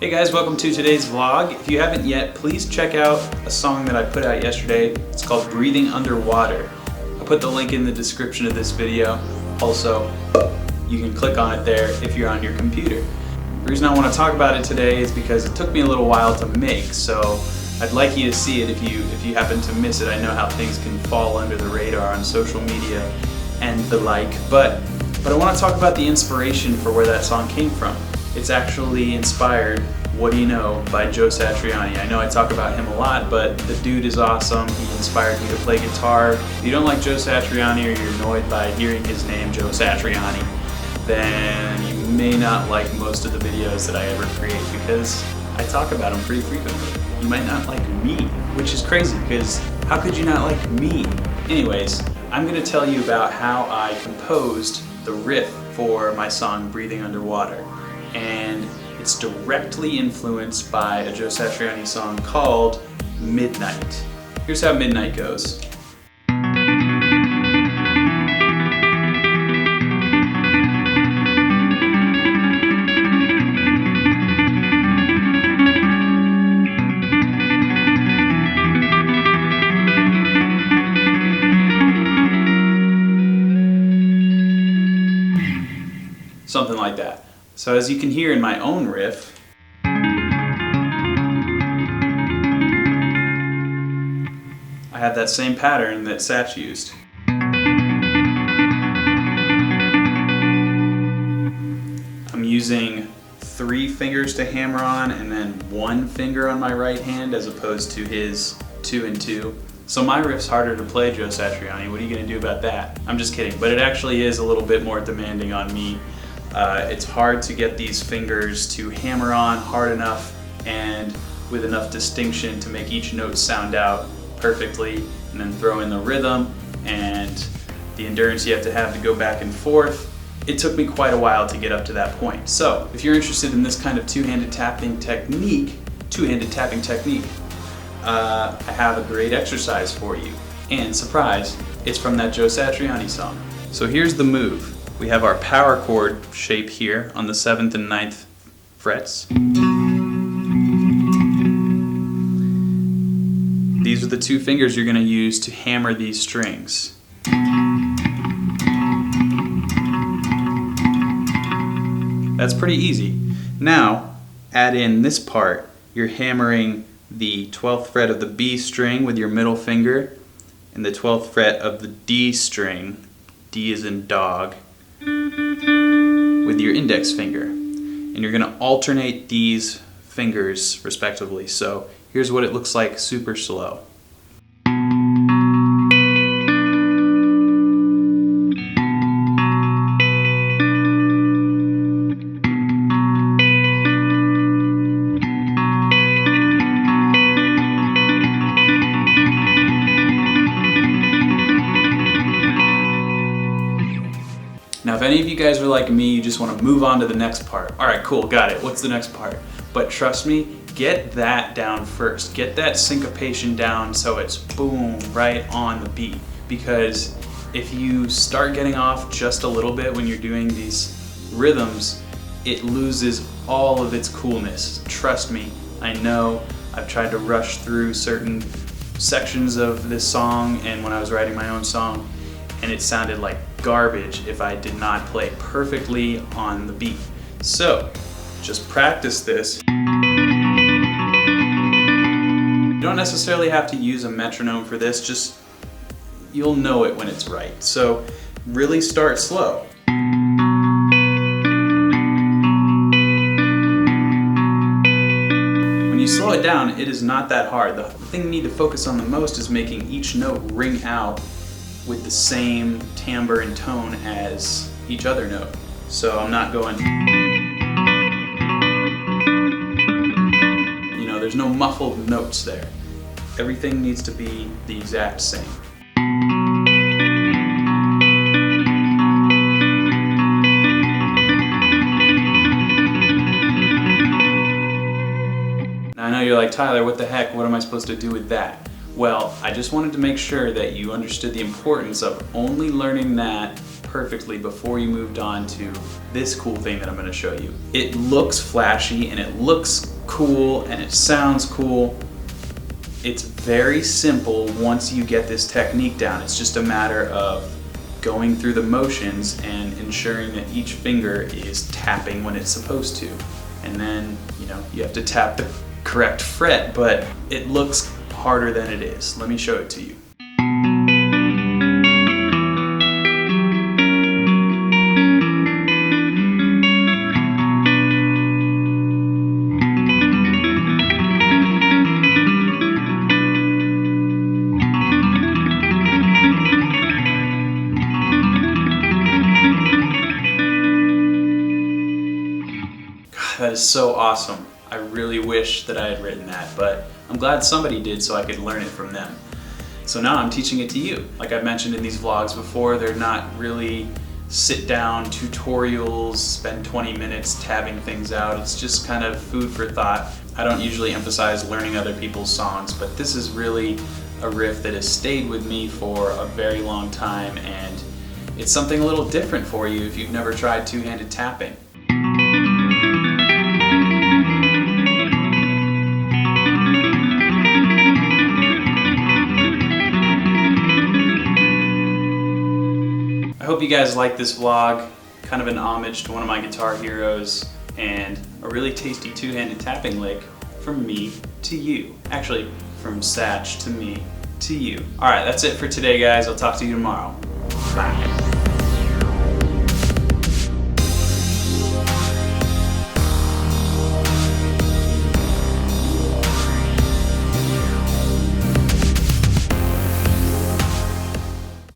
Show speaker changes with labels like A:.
A: Hey guys, welcome to today's vlog. If you haven't yet, please check out a song that I put out yesterday. It's called Breathing Underwater. I'll put the link in the description of this video. Also, you can click on it there if you're on your computer. The reason I want to talk about it today is because it took me a little while to make, so I'd like you to see it if you happen to miss it. I know how things can fall under the radar on social media and the like, but I want to talk about the inspiration for where that song came from. It's actually inspired, What Do You Know, by Joe Satriani. I know I talk about him a lot, but the dude is awesome. He inspired me to play guitar. If you don't like Joe Satriani or you're annoyed by hearing his name, Joe Satriani, then you may not like most of the videos that I ever create because I talk about him pretty frequently. You might not like me, which is crazy because how could you not like me? Anyways, I'm going to tell you about how I composed the riff for my song Breathing Underwater. And it's directly influenced by a Joe Satriani song called Midnight. Here's how Midnight goes. Something like that. So as you can hear in my own riff, I have that same pattern that Satch used. I'm using 3 fingers to hammer on and then 1 finger on my right hand as opposed to his 2 and 2. So my riff's harder to play, Joe Satriani. What are you gonna do about that? I'm just kidding, but it actually is a little bit more demanding on me. It's hard to get these fingers to hammer on hard enough and with enough distinction to make each note sound out perfectly, and then throw in the rhythm and the endurance you have to go back and forth. It took me quite a while to get up to that point. So if you're interested in this kind of two-handed tapping technique, I have a great exercise for you. And surprise, it's from that Joe Satriani song. So here's the move. We have our power chord shape here on the 7th and 9th frets. These are the 2 fingers you're going to use to hammer these strings. That's pretty easy. Now, add in this part. You're hammering the 12th fret of the B string with your middle finger and the 12th fret of the D string, D as in dog, with your index finger. And you're going to alternate these fingers respectively. So here's what it looks like super slow. Now if any of you guys are like me, you just want to move on to the next part. Alright, cool, got it. What's the next part? But trust me, get that down first. Get that syncopation down so it's boom, right on the beat. Because if you start getting off just a little bit when you're doing these rhythms, it loses all of its coolness. Trust me, I know. I've tried to rush through certain sections of this song and when I was writing my own song, and it sounded like garbage if I did not play perfectly on the beat. So, just practice this. You don't necessarily have to use a metronome for this, just you'll know it when it's right. So, really start slow. When you slow it down, it is not that hard. The thing you need to focus on the most is making each note ring out with the same timbre and tone as each other note. So I'm not going, you know, there's no muffled notes there. Everything needs to be the exact same. Now I know you're like, Tyler, what the heck, what am I supposed to do with that? Well, I just wanted to make sure that you understood the importance of only learning that perfectly before you moved on to this cool thing that I'm going to show you. It looks flashy and it looks cool and it sounds cool. It's very simple once you get this technique down. It's just a matter of going through the motions and ensuring that each finger is tapping when it's supposed to. And then, you have to tap the correct fret, but it looks harder than it is. Let me show it to you. That is so awesome. I really wish that I had written that, but I'm glad somebody did so I could learn it from them. So now I'm teaching it to you. Like I've mentioned in these vlogs before, they're not really sit-down tutorials, spend 20 minutes tabbing things out. It's just kind of food for thought. I don't usually emphasize learning other people's songs, but this is really a riff that has stayed with me for a very long time, and it's something a little different for you if you've never tried two-handed tapping. I hope you guys like this vlog, kind of an homage to one of my guitar heroes and a really tasty two-handed tapping lick from me to you. Actually, from Satch to me to you. Alright, that's it for today guys. I'll talk to you tomorrow. Bye.